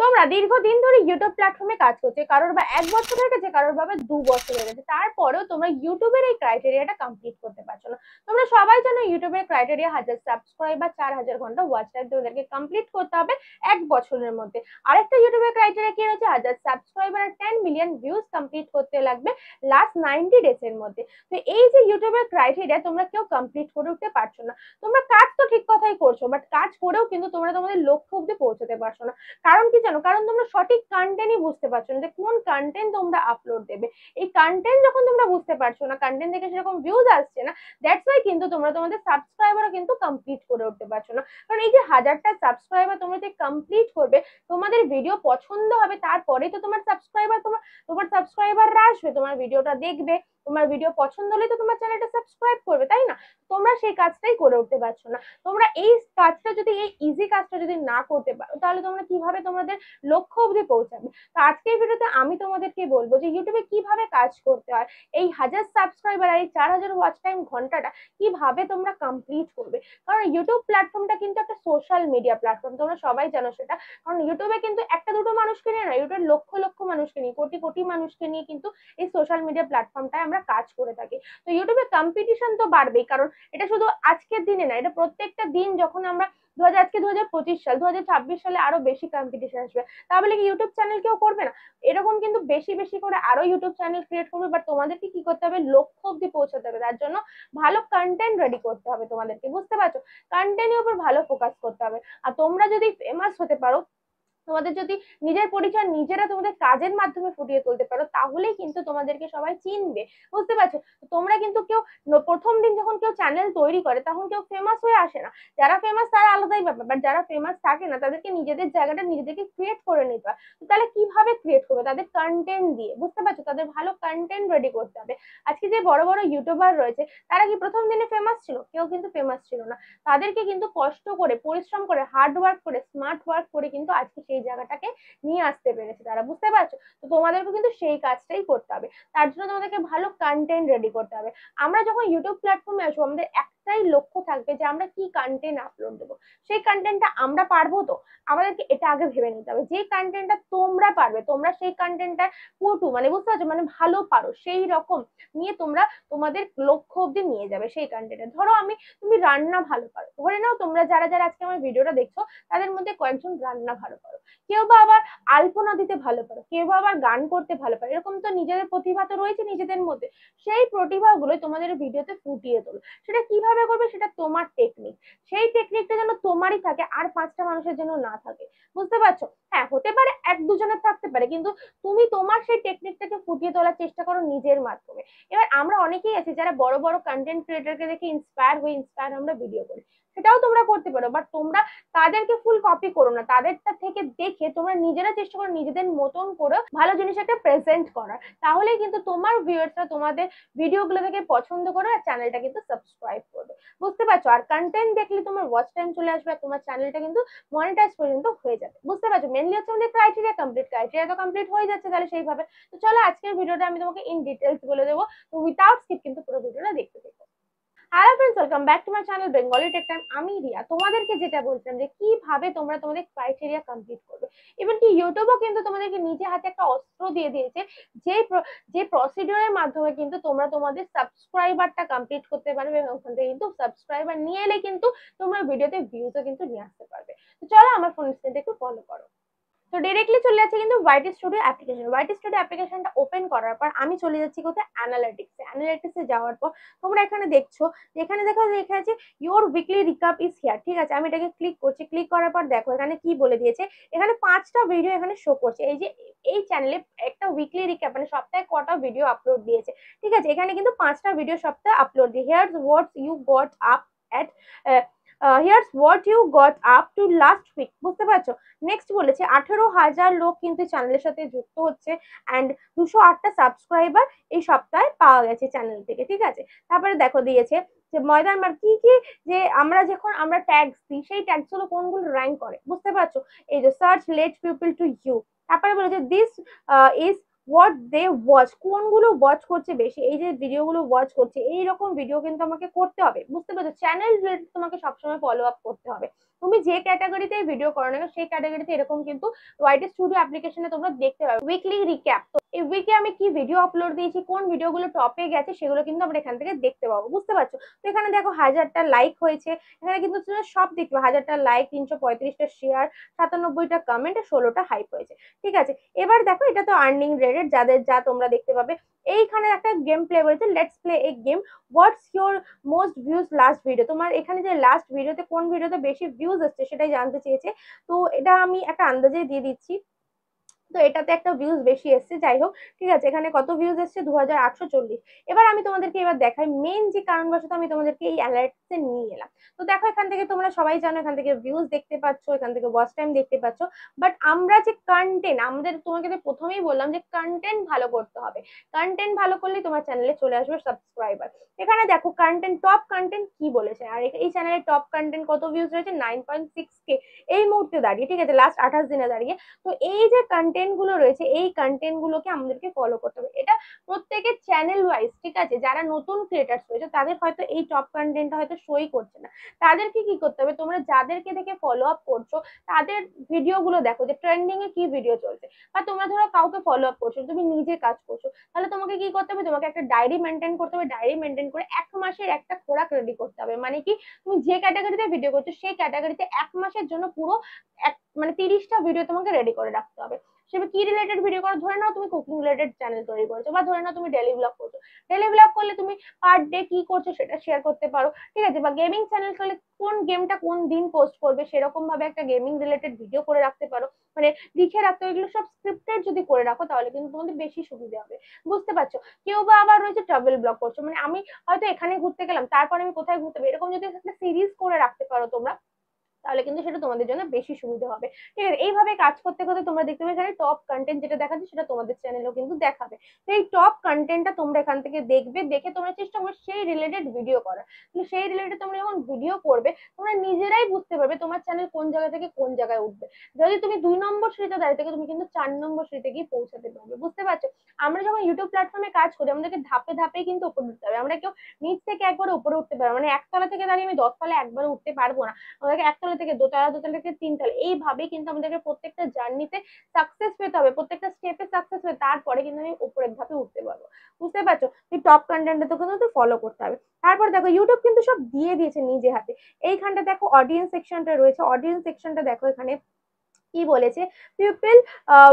তোমরা দীর্ঘদিন ধরে ইউটিউব প্ল্যাটফর্মে কাজ করছে, কারোর বা 1 বছর হয়ে গেছে, কারোর বা 2 বছর হয়ে গেছে, তারপরেও তোমরা ইউটিউবের এই ক্রাইটেরিয়াটা কমপ্লিট করতে পারছো না। তোমরা সবাই জানো ইউটিউবের ক্রাইটেরিয়া 1000 সাবস্ক্রাইবার 4000 ঘন্টা ওয়াচ টাইম তোমাদেরকে কমপ্লিট করতে হবে 1 বছরের মধ্যে। আরেকটা ইউটিউবের ক্রাইটেরিয়া কি রয়েছে, 1000 সাবস্ক্রাইবার আর 10 মিলিয়ন ভিউজ কমপ্লিট করতে লাগবে লাস্ট 90 ডেজ এর মধ্যে। তো এই যে ইউটিউবের ক্রাইটেরিয়া তোমরা কেউ কমপ্লিট করে উঠতে পারছো না। তোমরা কাজ তো ঠিক কথাই করছো, বাট কাজ করেও কিন্তু তোমরা তোমাদের লক্ষ্য অব্দি পৌঁছতে পারছো না। কারণ কি জানো, কারণ তোমরা সঠিক কন্টেন্টই বুঝতে পারছো না যে কোন কন্টেন্ট তোমরা আপলোড দেবে। এই কন্টেন্ট যখন তোমরা বুঝতে পারছো না, কন্টেন্ট থেকে সেরকম ভিউজ আসছে না, দ্যাটস ওয়াই কিন্তু তোমরা তোমাদের সাবস্ক্রাইবারও কিন্তু কমপ্লিট করে উঠতে পারছো না। কারণ এই যে 1000টা সাবস্ক্রাইবার তোমরা যে কমপ্লিট করবে, তোমাদের ভিডিও পছন্দ হবে, তারপরেই তো তোমার সাবস্ক্রাইবাররা আসবে, তোমার ভিডিওটা দেখবে, তোমার ভিডিও পছন্দ হলে তো তোমার চ্যানেলটা সাবস্ক্রাইব করবে, তাই না? তোমরা সেই কাজটাই করে উঠতে পারছো না। তোমরা এই কাজটা যদি, এই ইজি কাজটা যদি না করতে পারো, তাহলে তোমরা কিভাবে তোমাদের লক্ষ্য অবধি পৌঁছাবে? তো আজকের ভিডিওতে আমি তোমাদেরকে বলবো যে ইউটিউবে কিভাবে কাজ করতে হয়, এই 1000 সাবস্ক্রাইবার আর এই 4000 ওয়াচ টাইম ঘন্টাটা কিভাবে তোমরা কমপ্লিট করবে। কারণ ইউটিউব প্ল্যাটফর্মটা কিন্তু একটা সোশ্যাল মিডিয়া প্ল্যাটফর্ম, তোমরা সবাই জানো সেটা। কারণ ইউটিউবে কিন্তু একটা দুটো মানুষকে নিয়ে না, ইউটিউবের লক্ষ লক্ষ মানুষকে নিয়ে, কোটি কোটি মানুষকে নিয়ে কিন্তু এই সোশ্যাল মিডিয়া প্ল্যাটফর্মটায় আমরা কাজ করে থাকি। তো ইউটিউবে কম্পিটিশন তো বাড়বেই, কারণ এটা শুধু আজকের দিনে না, এটা প্রত্যেকটা দিন। যখন আমরা আজকে 2025 সাল, 2026 সালে আরো বেশি কম্পিটিশন আসবে। তাহলে কি ইউটিউব চ্যানেল কেউ করবে না? এরকম কিন্তু বেশি বেশি করে আরো ইউটিউব চ্যানেল ক্রিয়েট করবে, বাট তোমাদেরকে কি করতে হবে, লক্ষ্য অব্দি পৌঁছাতে হবে। তার জন্য ভালো কন্টেন্ট রেডি করতে হবে তোমাদেরকে, বুঝতে পারছো? কন্টেন্টের উপর ভালো ফোকাস করতে হবে। আর তোমরা যদি ফেমাস হতে পারো, তোমাদের যদি নিজের পরিচয় নিজেরা তোমাদের কাজের মাধ্যমে ফুটিয়ে তুলতে পারো, তাহলেই কিন্তু তোমাদেরকে সবাই চিনবে, বুঝতে পারছো? তোমরা কিন্তু কেউ প্রথম দিন যখন কেউ চ্যানেল তৈরি করে, তখন কেউ ফেমাস হয়ে আসে না। যারা ফেমাস তারা আলাদাই ব্যাপার, বাট যারা ফেমাস থাকে না, তাদেরকে নিজেদের জায়গাটা নিজেদেরকে ক্রিয়েট করে নিতে হয়। তো তাহলে কিভাবে ক্রিয়েট করবে? তাদের কন্টেন্ট দিয়ে, বুঝতে পারছো? তাদের ভালো কন্টেন্ট রেডি করতে হবে। আজকে যে বড় বড় ইউটিউবার রয়েছে, তারা কি প্রথম দিনে ফেমাস ছিল? কেউ কিন্তু ফেমাস ছিল না। তাদেরকে কিন্তু কষ্ট করে, পরিশ্রম করে, হার্ড ওয়ার্ক করে, স্মার্ট ওয়ার্ক করে কিন্তু আজকে সেই জায়গাটাকে নিয়ে আসতে পেরেছে তারা, বুঝতে পারছো? তো তোমাদেরকে কিন্তু সেই কাজটাই করতে হবে। তার জন্য তোমাদেরকে ভালো কন্টেন্ট রেডি করতে হবে। আমরা যখন ইউটিউব প্ল্যাটফর্মে আসবো, আমাদের একটাই লক্ষ্য থাকবে যে আমরা কি কন্টেন্ট আপলোড দেবো। সেই কন্টেন্টটা আমরা পারবো তো? আমাদেরকে এটা আগে ভেবে নিতে হবে, যে কন্টেন্টটা তোমরা পারবে, তোমরা সেই কন্টেন্টটা পটু, মানে বুঝতে পারছো, মানে ভালো পারো, সেই রকম নিয়ে তোমরা তোমাদের লক্ষ্য অব্দি নিয়ে যাবে সেই কন্টেন্টে। ধরো তুমি রান্না ভালো পারো, ধরে নাও তোমরা যারা যারা আজকে আমার ভিডিওটা দেখছো, তাদের মধ্যে কয়েকজন রান্না ভালো পারো, কেউ বা আবার আলপনা দিতে ভালো পারো, কেউ বা আবার গান করতে ভালো পারো। এরকম তো নিজেদের প্রতিভা তো রয়েছে নিজেদের মধ্যে। সেই প্রতিভাগুলোই তোমাদের ভিডিওতে ফুটিয়ে তোলো। সেটা কিভাবে করবে, সেটা তোমার টেকনিক। সেই টেকনিকটা যেন তোমারই থাকে, আর 5টা মানুষের জন্য না থাকে, বুঝতে পারছো? হ্যাঁ, হতে পারে 1-2 জনের থাকতে পারে, কিন্তু তুমি তোমার সেই টেকনিকটাকে ফুটিয়ে তোলার চেষ্টা করো নিজের মাধ্যমে। এবার আমরা অনেকেই আছি যারা বড় বড় কন্টেন্ট ক্রিয়েটরকে দেখে ইন্সপায়ার আমরা ভিডিও করি, সেটাও তোমরা করতে পারো, বাট তোমরা তাদেরকে ফুল কপি করো না। তাদেরটা থেকে দেখে তোমরা নিজেরা চেষ্টা করো নিজেদের মতন করে ভালো জিনিস একটা প্রেজেন্ট করার। তাহলেই কিন্তু তোমার ভিউয়ার্সরা তোমাদের ভিডিওগুলো থেকে পছন্দ করে আর চ্যানেলটা কিন্তু সাবস্ক্রাইব করবে, বুঝতে পারছো? আর কন্টেন্ট দেখলে তোমার ওয়াচ টাইম চলে আসবে, আর তোমার চ্যানেলটা কিন্তু মনিটাইজ পর্যন্ত হয়ে যাবে, বুঝতে পারছো? মেনলি হচ্ছে আমাদের ক্রাইটেরিয়া তো কমপ্লিট হয়ে যাচ্ছে তাহলে সেইভাবে। তো চলো আজকের ভিডিওটা আমি তোমাকে ইন ডিটেলস বলে দেবো, তো উইথাউট স্কিপ কিন্তু পুরো ভিডিওটা দেখতে থাকো। Hello friends, welcome back to my channel Bengali tech time. আমি রিয়া। তোমাদেরকে যেটা বলছিলাম যে কিভাবে তোমরা তোমাদের ক্রাইটেরিয়া কমপ্লিট করবে। ইভেন কি ইউটিউবও কিন্তু তোমাদেরকে নিজে হাতে একটা অস্ত্র দিয়ে দিয়েছে, যে প্রসিডিওরের মাধ্যমে কিন্তু তোমরা তোমাদের সাবস্ক্রাইবারটা কমপ্লিট করতে পারবে, এবং ওখান থেকে কিন্তু সাবস্ক্রাইবার নিয়ে এলে কিন্তু তোমরা ভিডিওতে ভিউজও কিন্তু নিয়ে আসতে পারবে। তো চলো আমার ফোন স্ক্রিনটা একটু ফলো করো। তো ডিরেক্টলি চলে যাচ্ছে কিন্তু YT studio application. YT studio অ্যাপ্লিকেশনটা ওপেন করার পর আমি চলে যাচ্ছি কোথায়, অ্যানালিটিক্সে যাওয়ার পর তোমরা এখানে দেখছো, এখানে দেখো লেখা আছে your weekly recap is here. ঠিক আছে, আমি এটাকে ক্লিক করছি। ক্লিক করার পর দেখো এখানে কি বলে দিয়েছে, এখানে 5টা ভিডিও এখানে শো করছে। এই যে এই চ্যানেলে একটা উইকলি রিক্যাপ, মানে সপ্তাহে কটা ভিডিও আপলোড দিয়েছে। ঠিক আছে, এখানে কিন্তু 5টা ভিডিও সপ্তাহে আপলোড দিয়ে here what you got up at here's what you got up to last week, বুঝতে পারছো? নেক্সট বলেছে 18,000 লোক কিন্তু চ্যানেলের সাথে যুক্ত হচ্ছে, অ্যান্ড 208টা সাবস্ক্রাইবার এই সপ্তাহে পাওয়া গেছে চ্যানেল থেকে। ঠিক আছে, তারপরে দেখো দিয়েছে যে ময়দান মার কি কি, যে আমরা ট্যাগস দিই, সেই ট্যাগস গুলো কোনগুলো র্যাঙ্ক করে, বুঝতে পারছো? এই যে search let people to you. তারপরে বলেছে this is what they watch, কোনগুলো ওয়াচ করছে বেশি, এই যে ভিডিওগুলো ওয়াচ করছে, এইরকম ভিডিও কিন্তু আমাকে করতে হবে, বুঝতে পারছো? চ্যানেল রিলেটেড তোমাকে সবসময় ফলো আপ করতে হবে, তুমি যে ক্যাটাগরিতে ভিডিও করো না সেই ক্যাটাগরিতে এরকম কিন্তু ওয়াইটি স্টুডিও অ্যাপ্লিকেশনে তোমরা দেখতে পাবে উইকলি রিক্যাপ। তো এই উইকে আমি কি ভিডিও আপলোড দিয়েছি, কোন ভিডিওগুলো টপে গেছে, সেগুলো কিন্তু আমরা এখান থেকে দেখতে পাবো, বুঝতে পারছো? তো এখানে দেখো 1000টা লাইক হয়েছে, এখানে কিন্তু সব দেখবে, 1000টা লাইক, 335টা শেয়ার, 97টা কমেন্ট, 16টা হাইপ হয়েছে। ঠিক আছে, এবার দেখো এটা তো আর্নিং রেটেড যাদের যা তোমরা দেখতে পাবে। এইখানে একটা গেম প্লে বলেছে, let's play a game, what's your most views last video. তোমার এখানে যে লাস্ট ভিডিওতে কোন ভিডিওতে বেশি ভিউজ আসছে সেটাই জানতে চেয়েছে। তো এটা আমি একটা আন্দাজে দিয়ে দিচ্ছি, তো এটাতে একটা ভিউজ বেশি এসছে, যাই হোক ঠিক আছে। এখানে কত ভিউজ এসছে, 2840। এবার আমি তোমাদেরকে এবার দেখাই মেন যে কারণবশত আমি তোমাদেরকে এই অ্যানালাইটিক্সে নিয়ে এলাম। তো দেখো এখান থেকে তোমরা সবাই জানো এখান থেকে ভিউজ দেখতে পাচ্ছ, এখান থেকে ওয়াচ টাইম দেখতে পাচ্ছ, বাট আমরা যে কন্টেন্ট, আমাদের তোমাকে প্রথমেই বললাম যে কন্টেন্ট ভালো করতে হবে, কন্টেন্ট ভালো করলে তোমার চ্যানেলে চলে আসবে সাবস্ক্রাইবার। এখানে দেখো কন্টেন্ট, টপ কন্টেন্ট কি বলেছে, আর এই চ্যানেলে টপ কন্টেন্ট কত ভিউজ রয়েছে, 9.6K এই মুহূর্তে দাঁড়িয়ে, ঠিক আছে, লাস্ট 28 দিনে দাঁড়িয়ে। তো এই যে কন্টেন্ট গুলো রয়েছে এই কন্টেন্ট গুলোকে আমাদেরকে ফলো করতে হবে, এটা প্রত্যেকের চ্যানেল ওয়াইজ, ঠিক আছে। যারা নতুন ক্রিয়েটার্স রয়েছে তাদের হয়তো এই টপ কন্টেন্টটা হয়তো শোই করছে না, তাদেরকে কি করতে হবে, তোমরা যাদেরকে দেখে ফলো আপ করছো তাদের ভিডিও গুলো দেখো যে ট্রেন্ডিং এ কি ভিডিও চলছে, বা তোমরা ধরো কাউকে ফলো আপ করছো, তুমি নিজে কাজ করছো, তাহলে তোমাকে কি করতে হবে, তোমাকে একটা ডায়েরি মেনটেন করতে হবে, ডায়েরি মেনটেন করে 1 মাসের একটা খোরাক রেডি করতে হবে। মানে কি, তুমি যে ক্যাটাগরিতে ভিডিও করছো সেই ক্যাটাগরিতে 1 মাসের জন্য পুরো মানে 30টা ভিডিও তোমাকে রেডি করে রাখতে হবে। সেটা কি রিলেটেড ভিডিও করো, ধরে নাও তুমি কুকিং রিলেটেড চ্যানেল তৈরি করছো, বা ধরে নাও তুমি ডেলি ব্লগ করছো, ডেলি ব্লগ করলে তুমি পার ডে কি করছো সেটা শেয়ার করতে পারো, ঠিক আছে। বা গেমিং চ্যানেল করলে কোন গেমটা কোন দিন পোস্ট করবে সেরকম ভাবে একটা গেমিং রিলেটেড ভিডিও করে রাখতে পারো, মানে লিখে রাখতে হবে। এগুলো সব স্ক্রিপ্টেড যদি করে রাখো তাহলে কিন্তু তোমাদের বেশি সুবিধা হবে, বুঝতে পারছো? কেউ বা আবার রয়েছে ট্রাভেল ব্লগ করছো, মানে আমি হয়তো এখানে ঘুরতে গেলাম তারপরে আমি কোথায় ঘুরতে হবে, এরকম যদি একটা সিরিজ করে রাখতে পারো তোমরা, তাহলে কিন্তু সেটা তোমাদের জন্য বেশি সুবিধা হবে, ঠিক আছে। এইভাবে কাজ করতে করতে তোমরা দেখতে পাবে এখানে টপ কন্টেন্ট যেটা দেখাচ্ছে সেটা তোমাদের চ্যানেলেও কিন্তু দেখাবে। তো এই টপ কন্টেন্টটা তোমরা এখান থেকে দেখবে, দেখে তোমরা চেষ্টা করবে সেই রিলেটেড ভিডিও করার। তাহলে সেই রিলেটেড তোমরা যখন ভিডিও করবে তোমরা নিজেরাই বুঝতে পারবে তোমার চ্যানেল কোন জায়গা থেকে কোন জায়গায় উঠবে। যদি তুমি 2 নম্বর সিঁড়িতে দাঁড়িয়ে থেকে তুমি কিন্তু 4 নম্বর সিঁড়িতে গিয়ে পৌঁছাতে পারবে, বুঝতে পারছো? আমরা যখন ইউটিউব প্ল্যাটফর্মে কাজ করি আমাদেরকে ধাপে ধাপে কিন্তু উপরে উঠতে হবে, আমরা কেউ নিচ থেকে একবারে উপরে উঠতে পারবো, মানে একতলা থেকে দাঁড়িয়ে আমি 10 তলায় একবারে উঠতে পারবো না। আমাদেরকে একতলা থেকে দোতলা, দোতলা থেকে 3 তলা, এইভাবে কিন্তু আমাদেরকে প্রত্যেকটা জার্নিতে সাকসেস পেতে হবে, প্রত্যেকটা স্টেপে সাকসেস পেতে, তারপরে কিন্তু আমি উপরের ধাপে উঠতে পারবো, বুঝতে পারছো? এই টপ কন্টেন্টটা তো কিন্তু ফলো করতে হবে। তারপর দেখো ইউটিউব কিন্তু সব দিয়ে দিয়েছে নিজে হাতে। এইখানটা দেখো অডিয়েন্স সেকশনটা রয়েছে, অডিয়েন্স সেকশনটা দেখো এখানে কি বলেছে, পিপল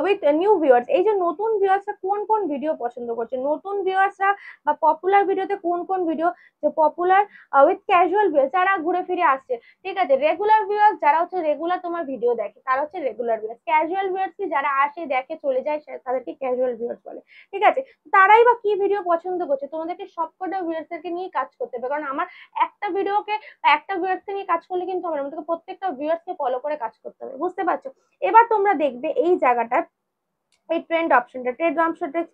উইথ নিউ ভিউয়ার্স, এই যে নতুন ভিউয়ার্সরা কোন কোন ভিডিও পছন্দ করছে, নতুন ভিউয়ার্সরা বা পপুলার ভিডিওতে কোন কোন ভিডিও, যে পপুলার উইথ ক্যাজুয়াল ভিউয়ার্স যারা ঘুরে ফিরে আসছে, ঠিক আছে। রেগুলার ভিউয়ার্স যারা হচ্ছে রেগুলার তোমার ভিডিও দেখে তারা হচ্ছে রেগুলার ভিউয়ার্স, ক্যাজুয়াল ভিউয়ার্স কি যারা আসে দেখে চলে যায় তাদেরকে ক্যাজুয়াল ভিউয়ার্স বলে, ঠিক আছে। তারাই বা কি ভিডিও পছন্দ করছে, তোমাদেরকে সবকটা ভিউয়ার্সদেরকে নিয়ে কাজ করতে হবে, কারণ আমার একটা ভিডিওকে বা একটা ভিউয়ার্সকে নিয়ে কাজ করলে কিন্তু আমার আমাদেরকে প্রত্যেকটা ভিউয়ার্সকে ফলো করে কাজ করতে হবে, বুঝতে পারছো? এবার তোমরা দেখবে এই জায়গাটা, এই ট্রেন্ড অপশনটা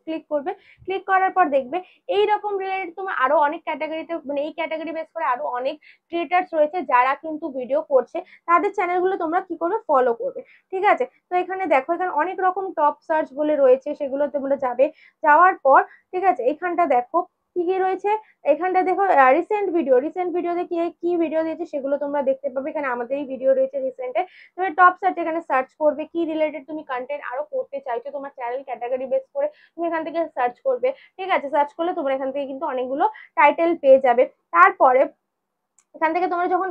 ক্লিক করবে, ক্লিক করার পর দেখবে এইরকম রিলেটেড তোমার আরো অনেক ক্যাটাগরিতে, মানে এই ক্যাটাগরি বেস করে আরো অনেক ক্রিয়েটার্স রয়েছে যারা কিন্তু ভিডিও করছে, তাদের চ্যানেলগুলো তোমরা কি করবে, ফলো করবে, ঠিক আছে। তো এখানে দেখো এখানে অনেক রকম টপ সার্চ বলে রয়েছে, সেগুলো তোমরা যাবে, যাওয়ার পর ঠিক আছে এখানটা দেখো কি কি রয়েছে, এখানটা দেখো রিসেন্ট ভিডিওতে কি কি ভিডিও দিয়েছে সেগুলো তোমরা দেখতে পাবে। এখানে আমাদেরই ভিডিও রয়েছে রিসেন্টে, তুমি টপ সার্চ এখানে সার্চ করবে কি রিলেটেড তুমি কন্টেন্ট আরো করতে চাইছো তোমার চ্যানেল ক্যাটাগরি বেস করে, তুমি এখান থেকে সার্চ করবে, ঠিক আছে। সার্চ করলে তোমরা এখান থেকে কিন্তু অনেকগুলো টাইটেল পেয়ে যাবে। তারপরে এখান থেকে তোমরা যখন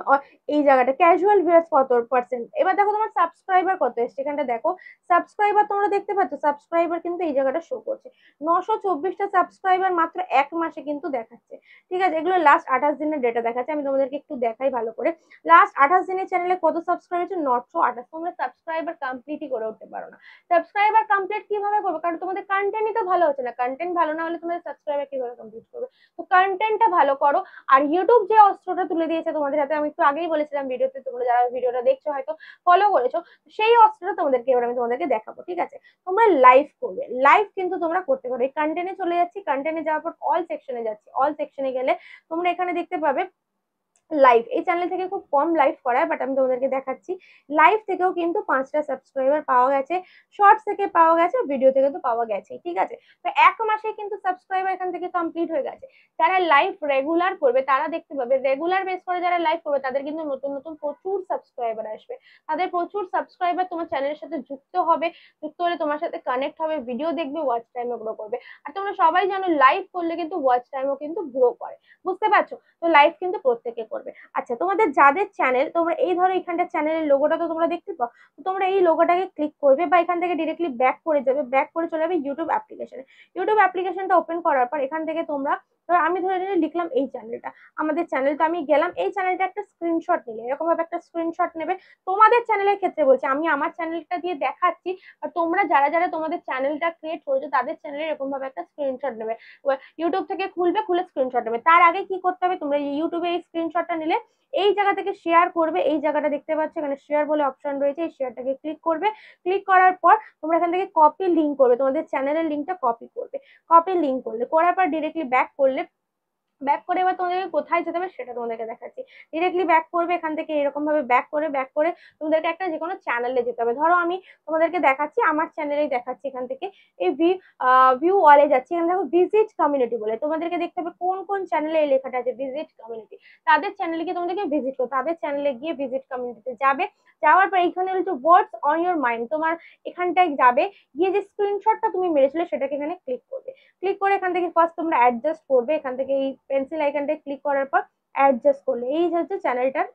এই জায়গাটা ক্যাজুয়াল ভিউয়ার্স কত পার্সেন্ট, এবার দেখো তোমার সাবস্ক্রাইবার কত এসছে, এখানটা দেখো সাবস্ক্রাইবার তোমরা দেখতে পাচ্ছ, সাবস্ক্রাইবার কিন্তু এই জায়গাটা শো করছে 924টা সাবস্ক্রাইবার মাত্র 1 মাসে কিন্তু দেখাচ্ছে, ঠিক আছে। এগুলো লাস্ট 28 দিনের ডেটা দেখাচ্ছে, আমি তোমাদেরকে একটু দেখাই ভালো করে। লাস্ট 28 দিনের চ্যানেলে কত সাবস্ক্রাইব হচ্ছে, 928। তোমরা সাবস্ক্রাইবার কমপ্লিটই করে উঠতে পারো না। সাবস্ক্রাইবার কমপ্লিট কিভাবে করবে, কারণ তোমাদের কন্টেন্টই তো ভালো হচ্ছে না, কন্টেন্ট ভালো না হলে তোমাদের সাবস্ক্রাইবার কিভাবে কমপ্লিট করবে? তো কন্টেন্টটা ভালো করো। আর ইউটিউব যে অস্ত্রটা তুলে দিয়েছে তোমাদের হাতে, আমি একটু আগেই বলেছিলাম ভিডিওতে, তোমরা যারা ভিডিওটা দেখছো হয়তো ফলো করেছো, সেই অস্ত্রটা তোমাদেরকে এবার আমি তোমাদেরকে দেখাবো, ঠিক আছে। তোমরা লাইভ করবে, লাইভ কিন্তু তোমরা করতে পারো। এই কন্টেন্টে চলে যাচ্ছি, কন্টেন্টে যাওয়ার পর অল সেকশনে যাচ্ছি, অল সেকশনে গেলে তোমরা এখানে দেখতে পাবে লাইভ, এই চ্যানেল থেকে খুব কম লাইভ করায়, বাট আমি তোমাদেরকে দেখাচ্ছি লাইভ থেকেও কিন্তু 5টা সাবস্ক্রাইবার পাওয়া গেছে, শর্টস থেকে পাওয়া গেছে, ভিডিও থেকে তো পাওয়া গেছে, ঠিক আছে। তো এক মাসে কিন্তু সাবস্ক্রাইবার এখান থেকে কমপ্লিট হয়ে গেছে। যারা লাইভ রেগুলার করবে তারা দেখতে পাবে, রেগুলার বেস করে যারা লাইভ করবে তাদের কিন্তু নতুন নতুন প্রচুর সাবস্ক্রাইবার আসবে, তাদের প্রচুর সাবস্ক্রাইবার তোমার চ্যানেলের সাথে যুক্ত হবে, যুক্ত হলে তোমার সাথে কানেক্ট হবে, ভিডিও দেখবে, ওয়াচ টাইমও গ্রো করবে। আর তোমরা সবাই জানো লাইভ করলে কিন্তু ওয়াচ টাইমও কিন্তু গ্রো করে, বুঝতে পারছো। তো লাইভ কিন্তু প্রত্যেকে করবে। আচ্ছা, তোমাদের যাদের চ্যানেল, তোমরা এই ধরো এখানটা চ্যানেলের লোগোটা তো তোমরা দেখতে পাও, তো তোমরা এই লোগোটাকে ক্লিক করবে বা এখান থেকে ডিরেক্টলি ব্যাক করে যাবে, ব্যাক করে চলে যাবে ইউটিউব অ্যাপ্লিকেশনে। ইউটিউব অ্যাপ্লিকেশনটা ওপেন করার পর এখান থেকে তোমরা, ধরো আমি ধরে নিয়ে লিখলাম এই চ্যানেলটা, আমাদের চ্যানেলটা, আমি গেলাম এই চ্যানেলটা একটা স্ক্রিনশট নিলে, এরকম ভাবে একটা স্ক্রিনশট নেবে। তোমাদের চ্যানেলের ক্ষেত্রে বলছি, আমি আমার চ্যানেলটা দিয়ে দেখাচ্ছি, আর তোমরা যারা যারা তোমাদের চ্যানেলটা ক্রিয়েট করেছো তাদের চ্যানেলের এরকম ভাবে একটা স্ক্রিনশট নেবে, ইউটিউব থেকে খুলবে, খুলে স্ক্রিনশট নেবে। তার আগে কি করতে হবে, তোমরা ইউটিউবে এই স্ক্রিনশটটা নিলে এই জায়গা থেকে শেয়ার করবে, এই জায়গাটা দেখতে পাচ্ছ এখানে শেয়ার বলে অপশন রয়েছে, এই শেয়ারটাকে ক্লিক করবে। ক্লিক করার পর তোমরা এখান থেকে কপি লিঙ্ক করবে, তোমাদের চ্যানেলের লিঙ্কটা কপি করবে। কপি লিঙ্ক করলে, করার পর ডিরেক্টলি ব্যাক করলে, ব্যাক করে এবার তোমাদেরকে কোথায় যেতে হবে সেটা তোমাদেরকে দেখাচ্ছি। ডিরেক্টলি ব্যাক করবে এখান থেকে, এরকম ভাবে ব্যাক করে তোমাদেরকে একটা যে কোনো চ্যানেলে যেতে হবে। ধরো আমি তোমাদেরকে দেখাচ্ছি, আমার চ্যানেলেই দেখাচ্ছি, এখান থেকে এই ভিউ অলে যাচ্ছি, এখানে দেখো ভিজিট কমিউনিটি বলে, তোমাদেরকে দেখতে হবে কোন কোন চ্যানেলে এই লেখাটা আছে ভিজিট কমিউনিটি, তাদের চ্যানেলে গিয়ে তোমাদেরকে ভিজিট করো, তাদের চ্যানেলে গিয়ে ভিজিট কমিউনিটিতে যাবে। যাওয়ার পর এইখানে হচ্ছে ওয়ার্ডস অন ইউর মাইন্ড, তোমার এখানটায় যাবে, গিয়ে যে স্ক্রিনশটটা তুমি মেরেছিলে সেটাকে এখানে ক্লিক করবে। ক্লিক করে এখান থেকে ফার্স্ট তোমরা অ্যাডজাস্ট করবে, এখান থেকে এই পেন্সিল আইকনটায় ক্লিক করার পর অ্যাডজাস্ট করলে এই হচ্ছে চ্যানেলটার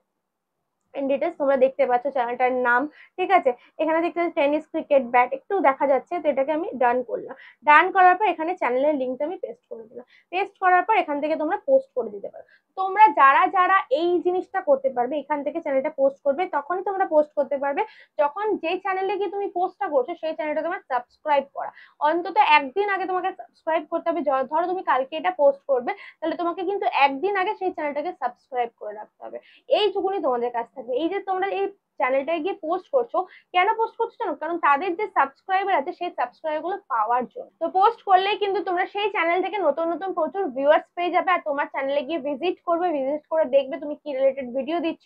ডিটেলস, তোমরা দেখতে পাচ্ছ চ্যানেলটার নাম, ঠিক আছে। এখানে দেখতে পাচ্ছ টেনিস ক্রিকেট ব্যাট একটু দেখা যাচ্ছে, তো এটাকে আমি ডান করলাম। ডান করার পর এখানে চ্যানেলের লিঙ্কটা আমি পেস্ট করে দিলাম। পেস্ট করার পর এখান থেকে তোমরা পোস্ট করে দিতে পারো। তোমরা যারা যারা এই জিনিসটা করতে পারবে, এখান থেকে চ্যানেলটা পোস্ট করবে, তখনই তোমরা পোস্ট করতে পারবে যখন যে চ্যানেলে গিয়ে তুমি পোস্টটা করছো সেই চ্যানেলটা তোমার সাবস্ক্রাইব করা। অন্তত একদিন আগে তোমাকে সাবস্ক্রাইব করতে হবে। ধরো তুমি কালকে এটা পোস্ট করবে, তাহলে তোমাকে কিন্তু একদিন আগে সেই চ্যানেলটাকে সাবস্ক্রাইব করে রাখতে হবে। এইটুকুনি তোমাদের কাছ থাকবে। এই যে তোমরা এই চ্যানেলটায় গিয়ে পোস্ট করছো, কেন পোস্ট করছো জানো? কারণ তাদের যে সাবস্ক্রাইবার আছে সেই সাবস্ক্রাইবার গুলো পাওয়ার জন্য। তো পোস্ট করলেই কিন্তু তোমরা সেই চ্যানেল থেকে নতুন নতুন প্রচুর ভিউয়ার্স পেয়ে যাবে, আর তোমার চ্যানেলে গিয়ে ভিজিট করবে, ভিজিট করে দেখবে তুমি কি রিলেটেড ভিডিও দিচ্ছ।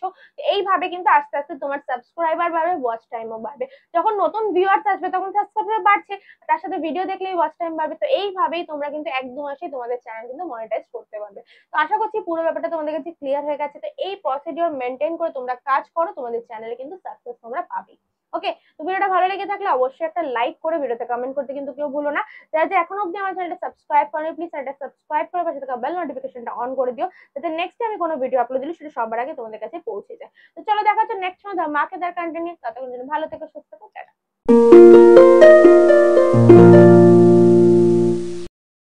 এইভাবে কিন্তু আস্তে আস্তে তোমার সাবস্ক্রাইবার বাড়বে, ওয়াচ টাইমও বাড়বে। যখন নতুন ভিউয়ার্স আসবে তখন সাবস্ক্রাইবার বাড়ছে, তার সাথে ভিডিও দেখলেই ওয়াচ টাইম বাড়বে। তো এইভাবেই তোমরা কিন্তু 1-2 মাসেই তোমাদের চ্যানেল কিন্তু মনিটাইজ করতে পারবে। তো আশা করছি পুরো ব্যাপারটা তোমাদের কাছে ক্লিয়ার হয়ে গেছে। তো এই প্রসিডিওর মেনটেন করে তোমরা কাজ করো, তোমাদের চ্যানেলে কিন্তু সাকসেস তোমরা পাবেই। ওকে, তো ভিডিওটা ভালো লেগে থাকলে অবশ্যই একটা লাইক করে ভিডিওতে কমেন্ট করতে কিন্তু কেউ ভুলো না। যারা যে এখনো অব্দি আমার চ্যানেলটা সাবস্ক্রাইব করেনি, প্লিজ চ্যানেলটা সাবস্ক্রাইব করে পাশে থাকা বেল নোটিফিকেশনটা অন করে দিও, যাতে নেক্সট আমি কোনো ভিডিও আপলোড দিলে সেটা সবার আগে তোমাদের কাছে পৌঁছে যায়। তো চলো দেখা হচ্ছে নেক্সট মাকে তার কন্টেন্ট নিয়ে। ততক্ষণ জন্য ভালো থেকো, সুস্থ থেকো, টাটা।